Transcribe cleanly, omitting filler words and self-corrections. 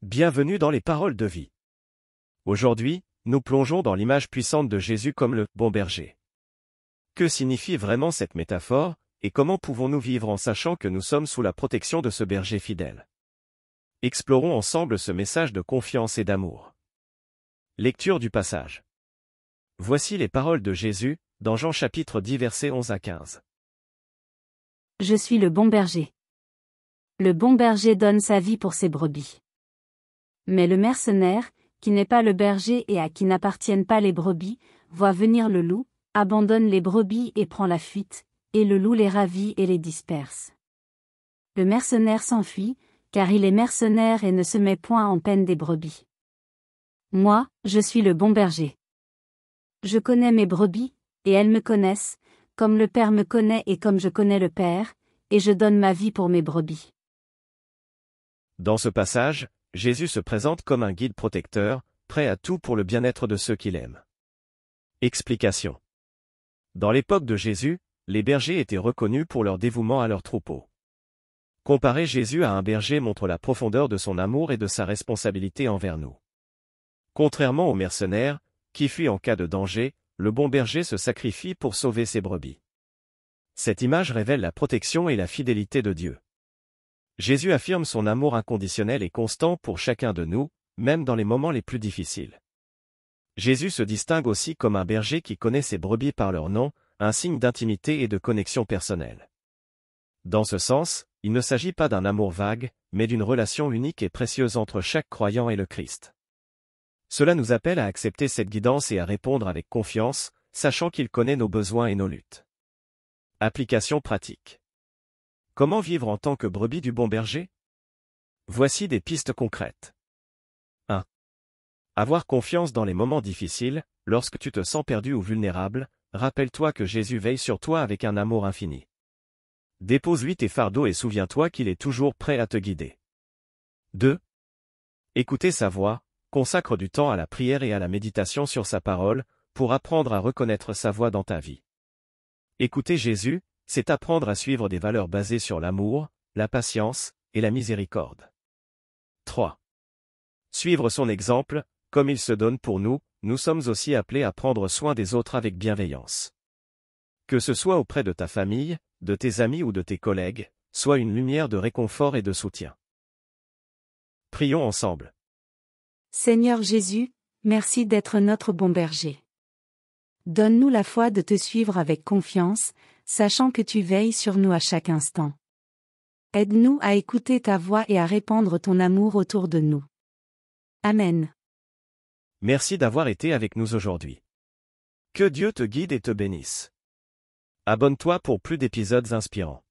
Bienvenue dans les paroles de vie. Aujourd'hui, nous plongeons dans l'image puissante de Jésus comme le bon berger. Que signifie vraiment cette métaphore, et comment pouvons-nous vivre en sachant que nous sommes sous la protection de ce berger fidèle? Explorons ensemble ce message de confiance et d'amour. Lecture du passage. Voici les paroles de Jésus, dans Jean chapitre 10 versets 11 à 15. Je suis le bon berger. Le bon berger donne sa vie pour ses brebis. Mais le mercenaire, qui n'est pas le berger et à qui n'appartiennent pas les brebis, voit venir le loup, abandonne les brebis et prend la fuite, et le loup les ravit et les disperse. Le mercenaire s'enfuit, car il est mercenaire et ne se met point en peine des brebis. Moi, je suis le bon berger. Je connais mes brebis, et elles me connaissent, comme le Père me connaît et comme je connais le Père, et je donne ma vie pour mes brebis. Dans ce passage, Jésus se présente comme un guide protecteur, prêt à tout pour le bien-être de ceux qu'il aime. Explication. Dans l'époque de Jésus, les bergers étaient reconnus pour leur dévouement à leurs troupeaux. Comparer Jésus à un berger montre la profondeur de son amour et de sa responsabilité envers nous. Contrairement aux mercenaires, qui fuient en cas de danger, le bon berger se sacrifie pour sauver ses brebis. Cette image révèle la protection et la fidélité de Dieu. Jésus affirme son amour inconditionnel et constant pour chacun de nous, même dans les moments les plus difficiles. Jésus se distingue aussi comme un berger qui connaît ses brebis par leur nom, un signe d'intimité et de connexion personnelle. Dans ce sens, il ne s'agit pas d'un amour vague, mais d'une relation unique et précieuse entre chaque croyant et le Christ. Cela nous appelle à accepter cette guidance et à répondre avec confiance, sachant qu'il connaît nos besoins et nos luttes. Application pratique. Comment vivre en tant que brebis du bon berger? Voici des pistes concrètes. 1. Avoir confiance dans les moments difficiles. Lorsque tu te sens perdu ou vulnérable, rappelle-toi que Jésus veille sur toi avec un amour infini. Dépose-lui tes fardeaux et souviens-toi qu'il est toujours prêt à te guider. 2. Écouter sa voix. Consacre du temps à la prière et à la méditation sur sa parole, pour apprendre à reconnaître sa voix dans ta vie. Écouter Jésus, c'est apprendre à suivre des valeurs basées sur l'amour, la patience et la miséricorde. 3. Suivre son exemple, comme il se donne pour nous, nous sommes aussi appelés à prendre soin des autres avec bienveillance. Que ce soit auprès de ta famille, de tes amis ou de tes collègues, sois une lumière de réconfort et de soutien. Prions ensemble. Seigneur Jésus, merci d'être notre bon berger. Donne-nous la foi de te suivre avec confiance, sachant que tu veilles sur nous à chaque instant. Aide-nous à écouter ta voix et à répandre ton amour autour de nous. Amen. Merci d'avoir été avec nous aujourd'hui. Que Dieu te guide et te bénisse. Abonne-toi pour plus d'épisodes inspirants.